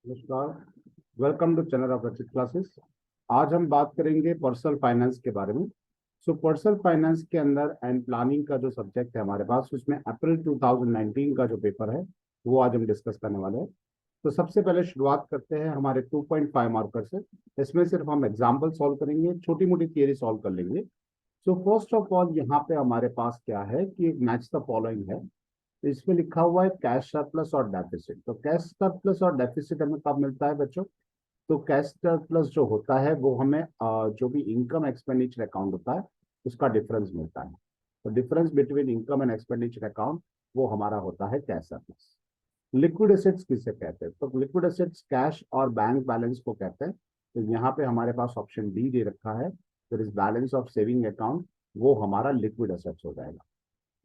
नमस्कार। Welcome to channel of रचित classes. आज हम बात करेंगे पर्सनल फाइनेंस के बारे में। पर्सनल फाइनेंस के अंदर एंड प्लानिंग का जो सब्जेक्ट है हमारे पास, उसमें अप्रैल 2019 का जो पेपर है वो आज हम डिस्कस करने वाले हैं। तो सबसे पहले शुरुआत करते हैं हमारे 2.5 मार्कर से। इसमें सिर्फ हम एग्जाम्पल सॉल्व करेंगे, छोटी मोटी थियरी सॉल्व कर लेंगे। फर्स्ट ऑफ ऑल यहाँ पे हमारे पास क्या है कि मैच द फॉलोइंग है। तो इसमें लिखा हुआ है कैश सरप्लस और डेफिसिट। तो कैश सरप्लस और डेफिसिट हमें कब मिलता है बच्चों? तो कैश सरप्लस जो होता है वो हमें जो भी इनकम एक्सपेंडिचर अकाउंट होता है उसका डिफरेंस मिलता है। तो difference between income and expenditure account वो हमारा होता है कैश सरप्लस। लिक्विड एसेट्स किसे कहते हैं? तो लिक्विड एसेट्स कैश और बैंक बैलेंस को कहते हैं। तो यहाँ पे हमारे पास ऑप्शन डी दे रखा है, तो इस बैलेंस ऑफ सेविंग अकाउंट वो हमारा लिक्विड एसेट्स हो जाएगा।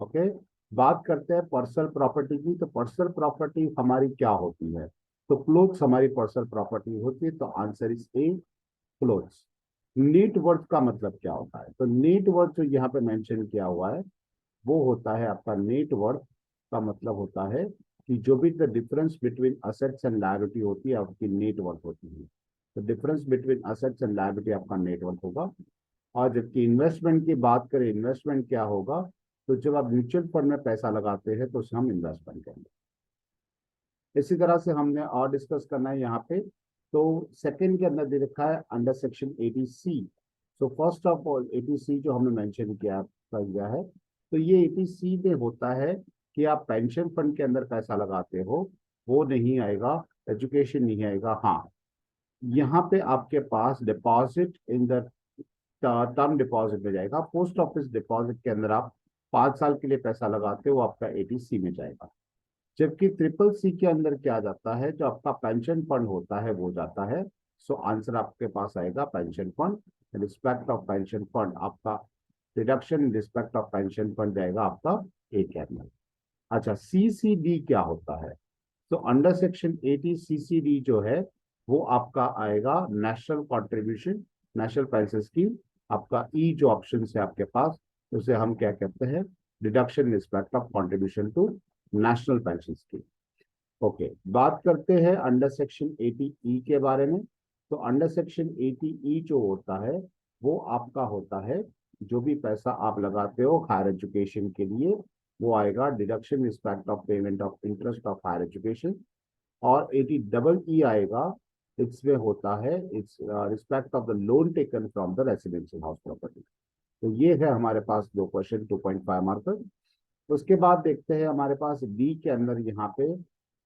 ओके। बात करते हैं पर्सनल प्रॉपर्टी की। तो पर्सनल प्रॉपर्टी हमारी क्या होती है? तो क्लोथ्स हमारी पर्सनल प्रॉपर्टी होती है। तो answer is a, clothes. Net worth का मतलब क्या होता है? तो नीट वर्थ जो यहाँ पे मेंशन किया हुआ है वो होता है आपका नेट वर्थ का मतलब होता है कि जो भी the difference between assets and liability होती है आपकी नेट वर्थ होती है। तो difference between assets and liability आपका नेट वर्थ होगा। और जबकि इन्वेस्टमेंट की बात करें, इन्वेस्टमेंट क्या होगा? तो जब आप म्यूचुअल फंड में पैसा लगाते हैं तो उसे हम इन्वेस्टमेंट करेंगे। इसी तरह से हमने और डिस्कस करना है यहाँ पे। तो सेकंड के अंदर दे रखा है under section 80C। So first of all 80C जो हमने मेंशन किया गया है, तो ये 80C में होता है कि आप पेंशन फंड के अंदर पैसा लगाते हो, वो नहीं आएगा। एजुकेशन नहीं आएगा। हाँ, यहाँ पे आपके पास deposit in the term deposit में जाएगा। पोस्ट ऑफिस डिपॉजिट के अंदर आप 5 साल के लिए पैसा लगाते हो, आपका 80C में जाएगा। जबकि ट्रिपल सी के अंदर क्या जाता है, जो आपका पेंशन फंड होता है वो जाता है। आंसर आपके पास आएगा pension fund. Respect of pension fund आपका reduction in respect of pension fund जाएगा आपका एक एनएल। अच्छा, CCD क्या होता है? तो अंडर सेक्शन 80 CCD जो है वो आपका आएगा national contribution, national pension scheme. आपका ई जो ऑप्शन है आपके पास, उसे हम क्या कहते हैं? Deduction respect of contribution to national pension scheme. Okay, बात करते हैं अंडर सेक्शन 80E के बारे में। तो अंडर सेक्शन 80E जो होता है वो आपका होता है जो भी पैसा आप लगाते हो हायर एजुकेशन के लिए, वो आएगा deduction respect of payment of interest of higher education. और 80EE आएगा, इसमें होता है it's respect of the loan taken from the residential house property. तो ये है हमारे पास दो क्वेश्चन 2.5 मार्कर। उसके बाद देखते हैं हमारे पास डी के अंदर यहाँ पे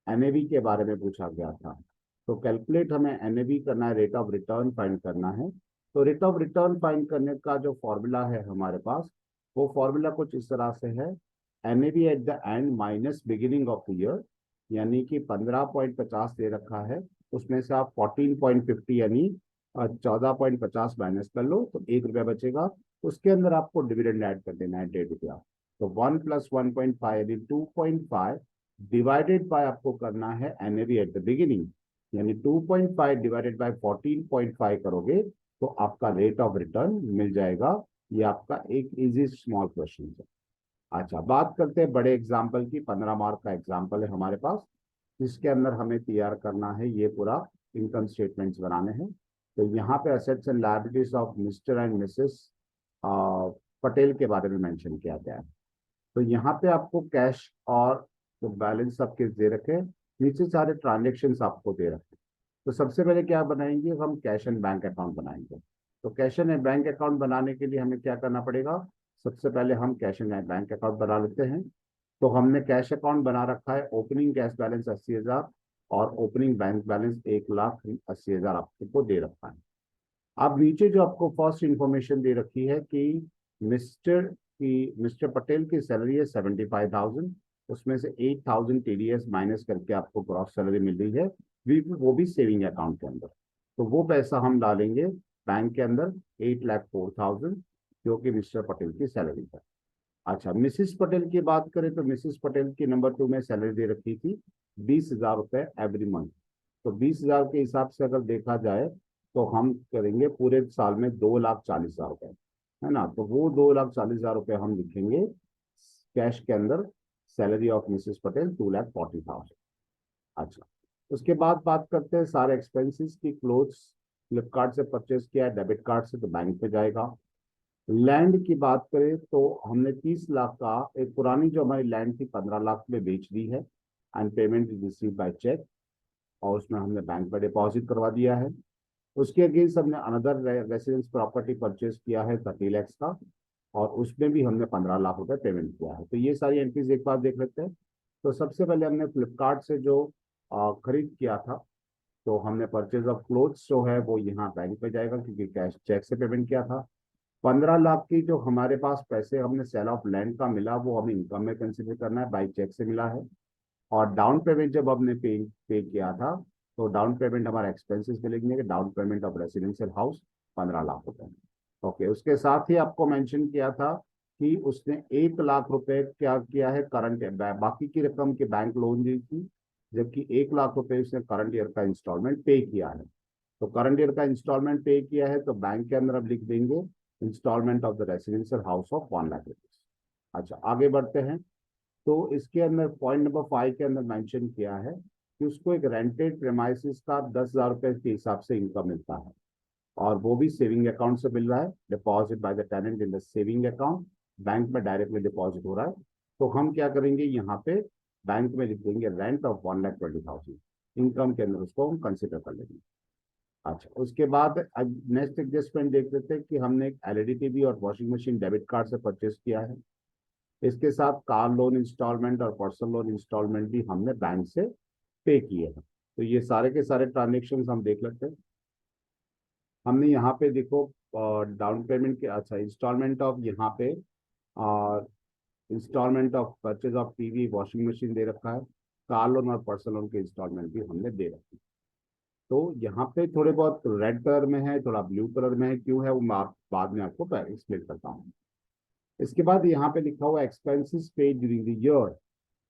एनएवी के बारे में पूछा गया था। तो कैलकुलेट हमें एनएवी करना है, रेट ऑफ रिटर्न फाइंड करना है। तो रेट ऑफ रिटर्न फाइंड करने का जो फॉर्मूला है हमारे पास, वो फॉर्मूला कुछ इस तरह से है। NAV at the end minus beginning of the year, यानी कि 15.50 दे रखा है, उसमें से आप 14.50 यानी 14.50 माइनस कर लो तो 1 रुपया बचेगा। उसके अंदर आपको डिविडेंड ऐड कर देना है 1.5 रुपया। तो 1 + 1.5 यानी 2.5 डिवाइडेड बाय आपको करना है एनएवी एट द बिगिनिंग, यानी 2.5 डिवाइडेड बाय 14.5 करोगे तो आपका रेट ऑफ रिटर्न मिल जाएगा। ये आपका एक इजी स्मॉल क्वेश्चन है। अच्छा, बात करते हैं बड़े एग्जाम्पल की। 15 मार्क का एग्जाम्पल है हमारे पास, जिसके अंदर हमें तैयार करना है ये पूरा इनकम स्टेटमेंट्स बनाने हैं। तो यहाँ पे assets and liabilities of mister and Mrs Patel के बारे में मेंशन किया गया है। तो यहाँ पे आपको कैश और तो बैलेंस सबके दे रखे, नीचे सारे ट्रांजेक्शन आपको दे रखे। तो सबसे पहले क्या बनाएंगे, हम कैश एंड बैंक अकाउंट बनाएंगे। तो कैश एंड बैंक अकाउंट बनाने के लिए हमें क्या करना पड़ेगा? सबसे पहले हम कैश एंड बैंक अकाउंट बना लेते हैं। तो हमने कैश अकाउंट बना रखा है, ओपनिंग कैश बैलेंस 80,000 और ओपनिंग बैंक बैलेंस 1,80,000 आपको दे रखा है। अब नीचे जो आपको फर्स्ट इंफॉर्मेशन दे रखी है कि मिस्टर पटेल की सैलरी है 75,000, उसमें से 8,000 TDS माइनस करके आपको ग्रॉस सैलरी मिल रही है, वो भी सेविंग अकाउंट के अंदर। तो वो पैसा हम डालेंगे बैंक के अंदर, 8,04,000, जो कि मिस्टर पटेल की सैलरी है। अच्छा, मिसिस पटेल की बात करें तो मिसिस पटेल की नंबर 2 में सैलरी दे रखी थी 20,000 रुपये एवरी मंथ। तो 20,000 के हिसाब से अगर देखा जाए तो हम करेंगे पूरे साल में 2,40,000 रुपये, है ना। तो वो 2,40,000 रुपये हम लिखेंगे कैश के अंदर। Salary of Mrs Patel 2,40,000। अच्छा, उसके बाद बात करते हैं सारे एक्सपेंसेस की। क्लोथ्स फ्लिपकार्ट से परचेज किया है डेबिट कार्ड से, तो बैंक पे जाएगा। लैंड की बात करें तो हमने 30 लाख का एक पुरानी जो हमारी लैंड थी 15 लाख में बेच दी है, and payment is receive by cheque, और उसमें हमने बैंक में डिपॉजिट करवा दिया है। उसके अगेंस्ट हमने अनदर रेसिडेंस प्रॉपर्टी परचेज किया है 30 लाख का, और उसमें भी हमने 15 लाख रुपए पेमेंट किया है। तो ये सारी एंट्रीज एक बार देख लेते हैं। तो सबसे पहले हमने फ्लिपकार्ट से जो खरीद किया था, तो हमने परचेज ऑफ क्लोथ्स जो है वो यहाँ बैंक पे जाएगा, क्योंकि कैश चेक से पेमेंट किया था। 15 लाख की जो हमारे पास पैसे हमने सेल ऑफ लैंड का मिला, वो हमें इनकम में कंसिडर करना है, बाई चेक से मिला है। और डाउन पेमेंट जब हमने पे किया था, तो डाउन पेमेंट हमारा एक्सपेंसेस में लिखेंगे कि down payment of residential house 15 lakh रुपए। ओके, उसके साथ ही आपको मेंशन किया था कि उसने 1 लाख रुपए क्या किया है करंट, बाकी की रकम के बैंक लोन दी थी, जबकि 1 लाख रुपए उसने करंट ईयर का इंस्टॉलमेंट पे किया है। तो करंट ईयर का इंस्टॉलमेंट पे किया है, तो बैंक के अंदर अब लिख देंगे instalment of the residential house of 1 lakh rupees. अच्छा, आगे बढ़ते हैं। तो इसके अंदर पॉइंट नंबर 5 के अंदर मेंशन किया है कि उसको एक रेंटेड प्रेमाइसिस का 10,000 रुपए के हिसाब से इनकम मिलता है, और वो भी सेविंग अकाउंट से मिल रहा है, deposit by the tenant in the saving account, bank में डायरेक्टली डिपॉजिट हो रहा है। तो हम क्या करेंगे, यहाँ पे बैंक में लिख देंगे रेंट ऑफ 1,20,000, इनकम के अंदर उसको हम कंसिडर कर लेंगे। अच्छा, उसके बाद नेक्स्ट एडजस्टमेंट देख लेते हैं कि हमने एक एलईडी टीवी और वॉशिंग मशीन डेबिट कार्ड से परचेज किया है। इसके साथ कार लोन इंस्टॉलमेंट और पर्सनल लोन इंस्टॉलमेंट भी हमने बैंक से पे किए हैं। तो ये सारे के सारे ट्रांजेक्शन हम देख लेते हैं। हमने यहाँ पे देखो डाउन पेमेंट के, अच्छा इंस्टॉलमेंट ऑफ यहाँ पे और instalment of purchase of TV washing machine दे रखा है, कार लोन और पर्सनल लोन के इंस्टॉलमेंट भी हमने दे रखे हैं। तो यहाँ पे थोड़े बहुत रेड कलर में है, थोड़ा ब्लू कलर में है, क्यों है वो मैं बाद में आपको एक्सप्लेन करता हूँ। इसके बाद यहाँ पे लिखा हुआ expenses paid during the year,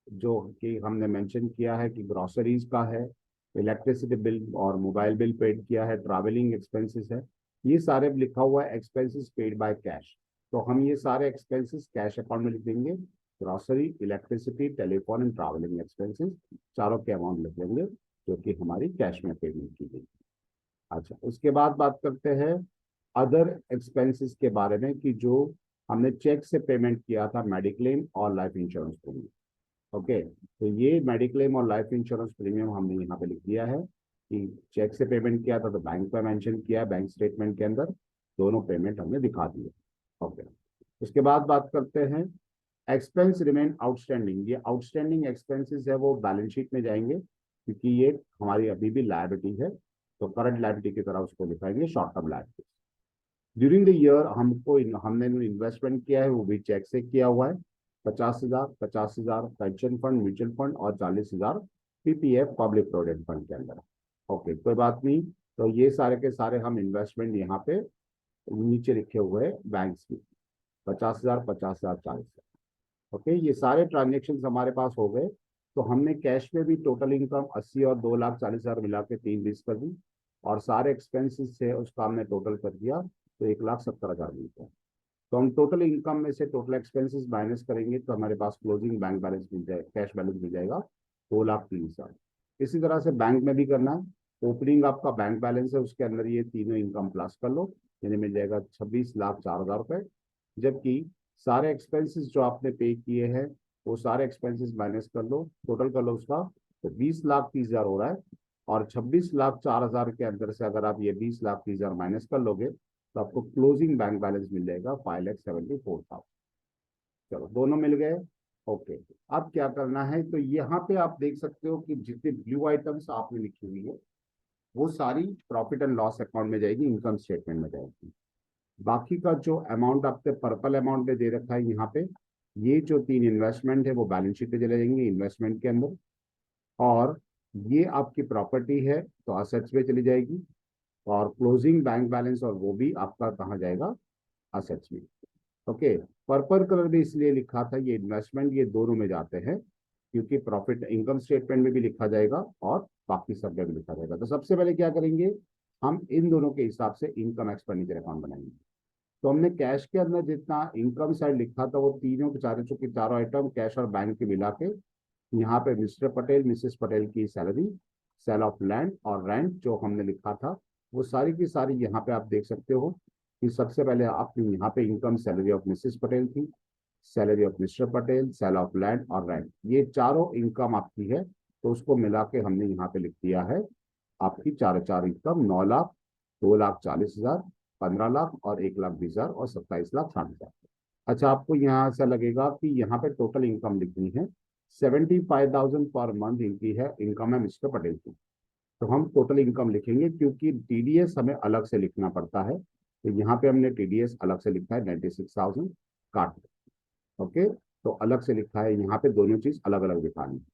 जो कि हमने मेंशन किया है कि ग्रोसरीज का है, इलेक्ट्रिसिटी बिल और मोबाइल बिल पेड किया है, ट्रैवलिंग एक्सपेंसेस है, ये सारे लिखा हुआ है एक्सपेंसेस पेड बाय कैश। तो हम ये सारे एक्सपेंसेस कैश अकाउंट में लिख देंगे। Grocery, electricity, telephone and travelling expenses चारों के अमाउंट लिख लेंगे, जो कि हमारी कैश में पेमेंट की गई। अच्छा, उसके बाद बात करते हैं अदर एक्सपेंसेस के बारे में, कि जो हमने चेक से पेमेंट किया था मेडिक्लेम और लाइफ इंश्योरेंस के लिए। ओके, तो ये मेडिक्लेम और लाइफ इंश्योरेंस प्रीमियम हमने यहाँ पे लिख दिया है कि चेक से पेमेंट किया था, तो बैंक पे मेंशन किया है, बैंक स्टेटमेंट के अंदर दोनों पेमेंट हमने दिखा दिए। ओके, उसके बाद बात करते हैं एक्सपेंस रिमेन आउटस्टैंडिंग। ये आउटस्टैंडिंग एक्सपेंसेस है वो बैलेंस शीट में जाएंगे, क्योंकि ये हमारी अभी भी लायबिलिटी है, तो करंट लायबिलिटी की तरह उसको दिखाएंगे, short term liability. During the year हमने इन्वेस्टमेंट किया है, वो भी चेक से किया हुआ है। 50,000, 50,000 पेंशन फंड, म्यूचुअल फंड, और 40,000 पीपीएफ पब्लिक प्रोविडेंट फंड के अंदर। ओके, कोई बात नहीं। तो ये सारे के सारे हम इन्वेस्टमेंट यहाँ पे नीचे लिखे हुए हैं बैंक्स की, 50,000, 50,000, 40,000। ओके, ये सारे ट्रांजेक्शन हमारे पास हो गए। तो हमने कैश में भी टोटल इनकम 80 और 2,40,000 मिला के 3,20 कर दी, और सारे एक्सपेंसेस से उसका हमने टोटल कर दिया, तो 1,70,000 मिलता है। तो हम टोटल इनकम में से टोटल एक्सपेंसेस माइनस करेंगे, तो हमारे पास क्लोजिंग बैंक बैलेंस मिल जाएगा, कैश बैलेंस मिल जाएगा 2,30,000। इसी तरह से बैंक में भी करना है। ओपनिंग आपका बैंक बैलेंस है, उसके अंदर ये तीनों इनकम प्लस कर लो, यानी मिल जाएगा 26,04,000 रुपए। जबकि सारे एक्सपेंसेस जो आपने पे किए हैं, वो सारे एक्सपेंसेस माइनस कर लो, टोटल कर लो उसका, तो 20,30,000 हो रहा है। और 26,04,000 के अंदर से अगर आप ये 20,30,000 माइनस कर लोगे, तो आपको क्लोजिंग बैंक बैलेंस मिल जाएगा 5,74,000। चलो, दोनों मिल गए। ओके, अब क्या करना है, तो यहाँ पे आप देख सकते हो कि जितने ब्लू आइटम्स आपने लिखी हुई है, वो सारी प्रॉफिट एंड लॉस अकाउंट में जाएगी, इनकम स्टेटमेंट में जाएगी। बाकी का जो अमाउंट आपके पर्पल अमाउंट में दे रखा है यहाँ पे, ये जो 3 इन्वेस्टमेंट है वो बैलेंस शीट पे चले जाएंगे इन्वेस्टमेंट के अंदर, और ये आपकी प्रॉपर्टी है तो असेट्स में चली जाएगी, और क्लोजिंग बैंक बैलेंस और वो भी आपका कहाँ जाएगा, असेट्स में। ओके, पर्पल कलर में इसलिए लिखा था, ये इन्वेस्टमेंट ये दोनों में जाते हैं, क्योंकि प्रॉफिट इनकम स्टेटमेंट में भी लिखा जाएगा और बाकी सब में भी लिखा जाएगा। तो सबसे पहले क्या करेंगे, हम इन दोनों के हिसाब से इनकम एक्सपेंडिचर अकाउंट बनाएंगे। तो हमने कैश के अंदर जितना इनकम साइड लिखा था, वो तीनों के चारों, चूंकि चारों आइटम कैश और बैंक के मिला के, यहाँ पे मिस्टर पटेल मिसेस पटेल की सैलरी सेल ऑफ लैंड और रेंट जो हमने लिखा था वो सारी की सारी यहाँ पे आप देख सकते हो कि सबसे पहले आपने यहाँ पे income salary of Mrs Patel थी, salary of Mr Patel, sale of land और रेंट, ये चारों इनकम आपकी है। तो उसको मिला के हमने यहाँ पे लिख दिया है आपकी चार चार इनकम 9 लाख, 2,40,000, 15 लाख और 1,20,000 और 27,60,000। अच्छा, आपको यहाँ ऐसा लगेगा कि यहाँ पे टोटल इनकम लिखनी है 75,000 पर मंथ इनकी है, इनकम है मिस्टर पटेल की। तो हम टोटल इनकम लिखेंगे क्योंकि टीडीएस हमें अलग से लिखना पड़ता है, तो यहाँ पे हमने टीडीएस अलग से लिखा है 96,000 काट। ओके, तो अलग से लिखा है, यहाँ पे दोनों चीज अलग अलग दिखानी है।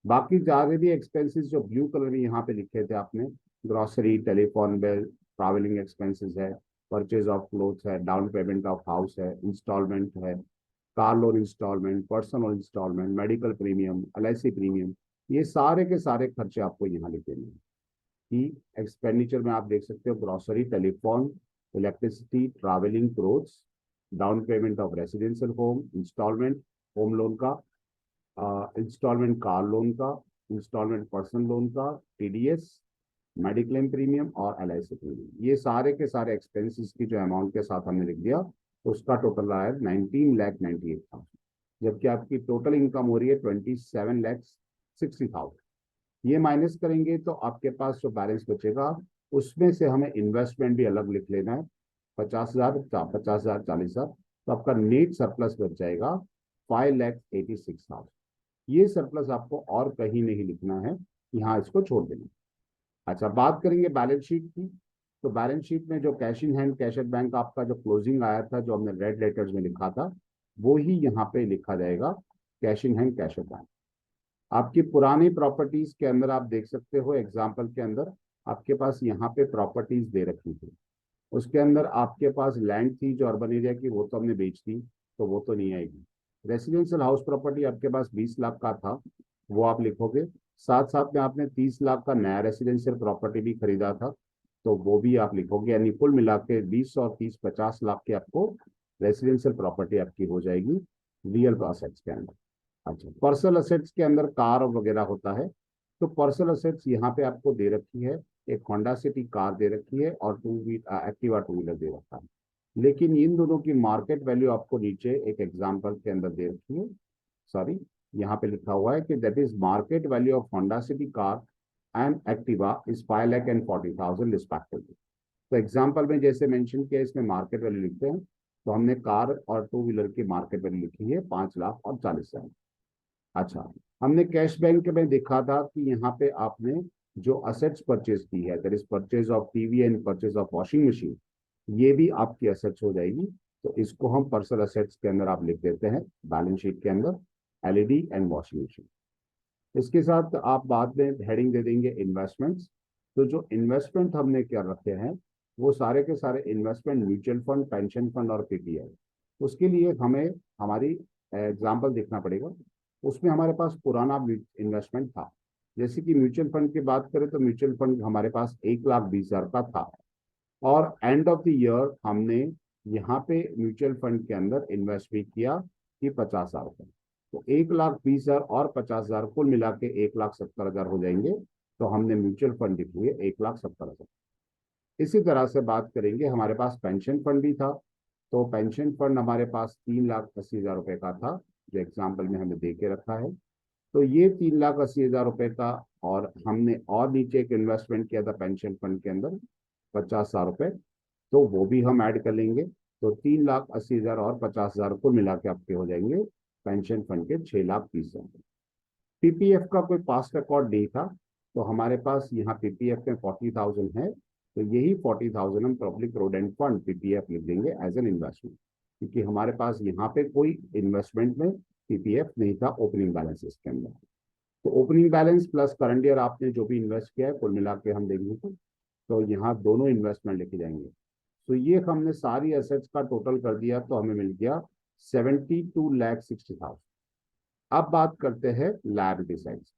बाकी ज्यादा भी एक्सपेंसेस जो ब्लू कलर में यहाँ पे लिखे थे आपने, grocery, telephone bill, travelling expenses है, परचेज ऑफ क्लोथ्स है, डाउन पेमेंट ऑफ हाउस है, इंस्टॉलमेंट है, car loan instalment, personal loan instalment, medical premium, LIC premium, ये सारे के सारे खर्चे आपको यहाँ लिखे हैं कि एक्सपेंडिचर में आप देख सकते हो grocery, telephone, electricity, travelling, clothes, down payment of residential home, instalment home loan का, इंस्टॉलमेंट कार लोन का, इंस्टॉलमेंट पर्सनल लोन का, टीडीएस, मेडिक्लेम प्रीमियम और एलआईसी प्रीमियम, ये सारे के सारे एक्सपेंसेस की जो अमाउंट के साथ हमने लिख दिया, तो उसका टोटल आया 19,98,000, जबकि आपकी टोटल इनकम हो रही है 27,60,000। ये माइनस करेंगे तो आपके पास जो बैलेंस बचेगा उसमें से हमें इन्वेस्टमेंट भी अलग लिख लेना है, 50,000, 50,000, 40,000, तो आपका नेट सरप्लस बच जाएगा 5,86,000। ये सरप्लस आपको और कहीं नहीं लिखना है, यहाँ इसको छोड़ देना। अच्छा, बात करेंगे बैलेंस शीट की। तो बैलेंस शीट में जो cash in hand, cash at bank आपका जो क्लोजिंग आया था, जो हमने रेड लेटर्स में लिखा था, वो ही यहाँ पे लिखा जाएगा, cash in hand, cash at bank. आपकी पुरानी प्रॉपर्टीज के अंदर आप देख सकते हो, एग्जाम्पल के अंदर आपके पास यहाँ पे प्रॉपर्टीज दे रखी थी, उसके अंदर आपके पास लैंड थी जो अर्बन एरिया की, वो तो हमने बेच दी, तो वो तो नहीं आएगी। रेसिडेंशियल हाउस प्रॉपर्टी आपके पास 20 लाख का था, वो आप लिखोगे। साथ साथ में आपने 30 लाख का नया रेसिडेंशियल प्रॉपर्टी भी खरीदा था, तो वो भी आप लिखोगे, यानी कुल मिला के 20 और 30, 50 लाख की आपको रेसिडेंशियल प्रॉपर्टी आपकी हो जाएगी रियल असेट्स के अंदर। अच्छा, पर्सनल असेट्स के अंदर कार वगैरह होता है, तो पर्सनल असेट्स यहाँ पे आपको दे रखी है, एक होंडा सिटी कार दे रखी है और एक्टिवा टू व्हीलर दे रखा है, लेकिन इन दोनों की मार्केट वैल्यू आपको नीचे एक एग्जांपल के अंदर दे रखी है। सॉरी, यहाँ पे लिखा हुआ है कि that is market value of Honda city car and Activa is 5,40,000 respectively. तो एग्जाम्पल में जैसे मेंशन किया, इसमें मार्केट वैल्यू लिखते हैं, तो हमने कार और टू व्हीलर की मार्केट वैल्यू लिखी है 5,40,000। अच्छा, हमने कैश बैंक में देखा था कि यहाँ पे आपने जो असेट्स परचेज की है, that is purchase of TV and purchase of washing machine, ये भी आपकी असेट्स हो जाएगी। तो इसको हम पर्सनल असेट्स के अंदर आप लिख देते हैं बैलेंस शीट के अंदर, एलईडी एंड वॉशिंग मशीन। इसके साथ आप बाद में हेडिंग दे देंगे इन्वेस्टमेंट्स। तो जो इन्वेस्टमेंट हमने क्या रखे हैं, वो सारे के सारे investment mutual fund, pension fund और पीपीआई। उसके लिए हमें हमारी एग्जाम्पल देखना पड़ेगा, उसमें हमारे पास पुराना इन्वेस्टमेंट था। जैसे कि म्यूचुअल फंड की बात करें तो म्यूचुअल फंड हमारे पास 1,20,000 का था, और एंड ऑफ द ईयर हमने यहाँ पे म्यूचुअल फंड के अंदर इन्वेस्ट भी किया कि 50,000 रुपये, तो 1,20,000 और 50,000 कुल मिला के 1,70,000 हो जाएंगे। तो हमने म्यूचुअल फंड लिखी है 1,70,000। इसी तरह से बात करेंगे, हमारे पास पेंशन फंड भी था, तो पेंशन फंड हमारे पास 3,80,000 रुपये का था, जो एग्जाम्पल में हमने दे के रखा है। तो ये 3,80,000 रुपये का, और हमने और नीचे एक इन्वेस्टमेंट किया था पेंशन फंड के अंदर 50,000 रुपये, तो वो भी हम ऐड कर लेंगे। तो 3,80,000 और 50,000 को मिला के आपके हो जाएंगे पेंशन फंड के 6,30,000। पीपीएफ का कोई पास्ट रिकॉर्ड नहीं था, तो हमारे पास यहाँ पीपीएफ में 40,000 है, तो यही 40,000 हम पब्लिक प्रोविडेंट फंड पीपीएफ लिख देंगे एज एन इन्वेस्टमेंट, क्योंकि हमारे पास यहाँ पे कोई इन्वेस्टमेंट में पीपीएफ नहीं था ओपनिंग बैलेंसेस के अंदर। तो opening balance plus current year आपने जो भी इन्वेस्ट किया है कुल मिला के हम देंगे, तो यहाँ दोनों इन्वेस्टमेंट लिखे जाएंगे। तो ये हमने सारी एसेट्स का टोटल कर दिया, तो हमें मिल गया 72,60,000। अब बात करते हैं लायबिलिटी साइड्स।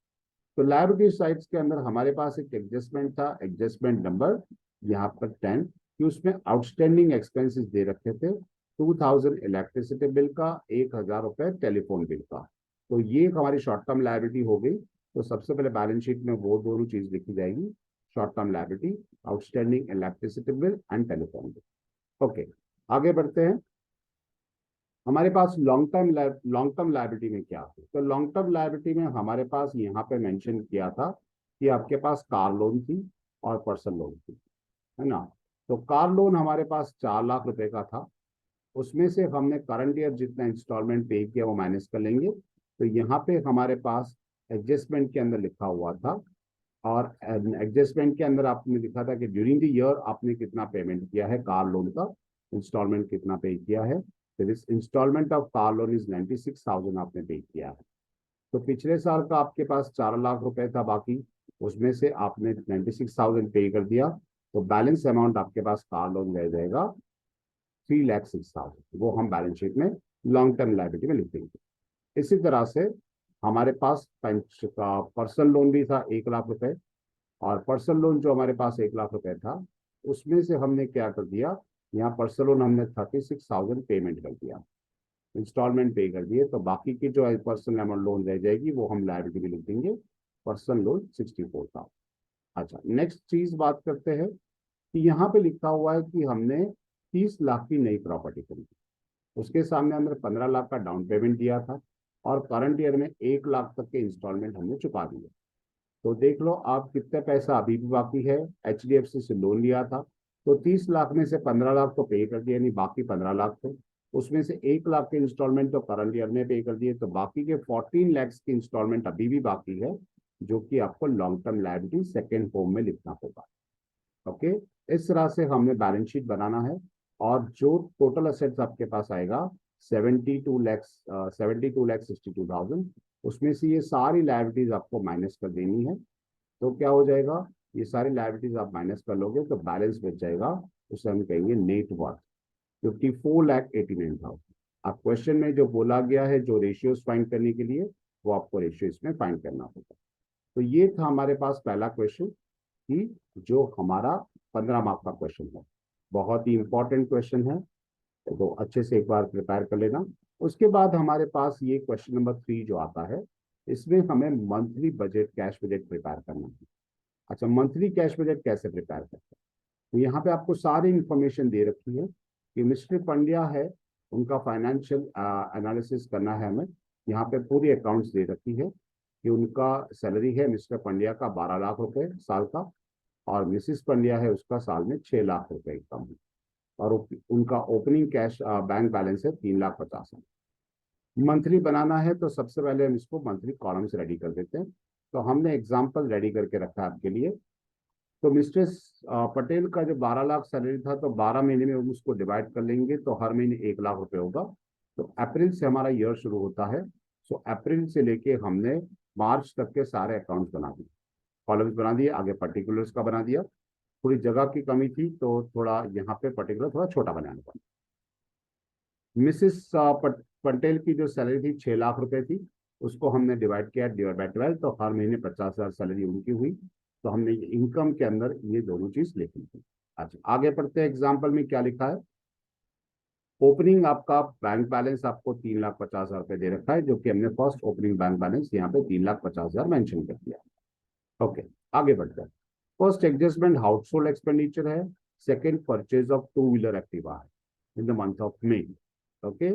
तो लायबिलिटी साइड्स के अंदर हमारे पास एक एडजस्टमेंट था, एडजस्टमेंट नंबर यहाँ पर 10, कि उसमें आउटस्टैंडिंग एक्सपेंसेस दे रखे थे 2,000 इलेक्ट्रिसिटी बिल का, 1,000 रुपये टेलीफोन बिल का। तो ये हमारी शॉर्ट टर्म लायबिलिटी हो गई, तो सबसे पहले बैलेंस शीट में वो दोनों चीज लिखी जाएगी, short term liability, outstanding electricity bill and telephone bill. Okay, आगे बढ़ते हैं। हमारे पास लॉन्ग टर्म लायबिलिटी में क्या है? तो लॉन्ग टर्म लायबिलिटी में हमारे पास यहाँ पे मेंशन किया था कि आपके पास कार लोन थी और पर्सनल लोन थी, है ना। तो कार लोन हमारे पास 4 लाख रुपए का था, उसमें से हमने करंट ईयर जितना इंस्टॉलमेंट पे किया वो माइनस कर लेंगे। तो यहाँ पे हमारे पास एडजस्टमेंट के अंदर लिखा हुआ था, और एडजस्टमेंट के अंदर आपने लिखा था कि ड्यूरिंग द ईयर आपने कितना पेमेंट किया है कार लोन का, इंस्टॉलमेंट कितना पे किया है। तो this instalment of car loan is 96,000 आपने पे किया है। तो पिछले साल का आपके पास 4 लाख रुपए था बाकी, उसमें से आपने 96,000 पे कर दिया, तो बैलेंस अमाउंट आपके पास कार लोन रह जाएगा 3,06,000। वो हम बैलेंस शीट में लॉन्ग टर्म लायबिलिटी में लिख देंगे। इसी तरह से हमारे पास पंच का पर्सनल लोन भी था 1 लाख रुपए, और पर्सनल लोन जो हमारे पास 1 लाख रुपए था, उसमें से हमने क्या कर दिया, यहाँ पर्सनल लोन हमने 36,000 पेमेंट कर दिया, इंस्टॉलमेंट पे कर दिए। तो बाकी की जो पर्सनल अमाउंट लोन रह जाएगी वो हम लायबिलिटी में लिख देंगे, पर्सनल लोन 64,000। अच्छा, नेक्स्ट चीज बात करते हैं कि यहाँ पे लिखा हुआ है कि हमने 30 लाख की नई प्रॉपर्टी खरीदी, उसके सामने हमने 15 लाख का डाउन पेमेंट दिया था, और करंट ईयर में 1 लाख तक के इंस्टॉलमेंट हमने चुका दिए। तो देख लो आप कितने पैसा अभी भी बाकी है। HDFC से लोन लिया था, तो 30 लाख में से 15 लाख तो पे कर दिया, यानी बाकी 15 लाख थे। उसमें से 1 लाख के इंस्टॉलमेंट तो करंट ईयर में पे कर दिए, तो बाकी के 14 lakhs की इंस्टॉलमेंट अभी भी बाकी है, जो कि आपको long term liability second home में लिखना होगा। ओके, इस तरह से हमने बैलेंस शीट बनाना है। और जो टोटल असेट्स आपके पास आएगा 72,62,62,000, उसमें से ये सारी लायबिलिटीज आपको माइनस कर देनी है। तो क्या हो जाएगा, ये सारी लायबिलिटीज आप माइनस कर लोगे तो बैलेंस बच जाएगा, उसे हम कहेंगे नेट वर्थ 54,89,000। अब क्वेश्चन में जो बोला गया है जो रेशियोज फाइंड करने के लिए, वो आपको रेशियो इसमें फाइंड करना होगा। तो ये था हमारे पास पहला क्वेश्चन, कि जो हमारा 15 मार्क का क्वेश्चन है, बहुत ही इंपॉर्टेंट क्वेश्चन है, तो अच्छे से एक बार प्रिपेयर कर लेना। उसके बाद हमारे पास ये क्वेश्चन नंबर 3 जो आता है, इसमें हमें monthly budget cash budget prepare करना है। अच्छा, मंथली कैश बजट कैसे प्रिपेयर करते हैं? तो यहाँ पे आपको सारी इंफॉर्मेशन दे रखी है कि मिस्टर पंड्या है, उनका फाइनेंशियल एनालिसिस करना है हमें। यहाँ पे पूरी अकाउंट्स दे रखी है कि उनका सैलरी है मिस्टर पंड्या का 12 लाख रुपए साल का, और मिसिस पंड्या है उसका साल में 6 लाख रुपए इनकम है, और उनका ओपनिंग कैश बैंक बैलेंस है 3,50,000। मंथली बनाना है तो सबसे पहले हम इसको मंथली कॉलम्स रेडी कर देते हैं। तो हमने एग्जाम्पल रेडी करके रखा है आपके लिए। तो मिस्टर पटेल का जो 12 लाख सैलरी था, तो 12 महीने में हम उसको डिवाइड कर लेंगे, तो हर महीने 1 लाख रुपए होगा। तो अप्रैल से हमारा ईयर शुरू होता है, सो अप्रैल से लेके हमने मार्च तक के सारे अकाउंट्स बना दिए, कॉलम्स बना दिए, आगे पर्टिकुलर्स का बना दिया। थोड़ी जगह की कमी थी तो थोड़ा यहाँ पे पर्टिकुलर थोड़ा छोटा बनाना पड़ा। मिसिस पटेल की जो सैलरी थी 6 लाख रुपए थी, उसको हमने डिवाइड किया, डिवाइड बाई 12, तो हर महीने 50,000 सैलरी उनकी हुई। तो हमने इनकम के अंदर ये दोनों चीज लिखी थी। अच्छा, आगे पढ़ते हैं। एग्जाम्पल में क्या लिखा है, ओपनिंग आपका बैंक बैलेंस आपको 3,50,000 रुपए दे रखा है, जो कि हमने फर्स्ट ओपनिंग बैंक बैलेंस यहाँ पे 3,50,000 मेंशन कर दिया। ओके, आगे बढ़ते हैं। First adjustment household expenditure है, second purchase of 2 wheeler Activa है in the month of May. Okay,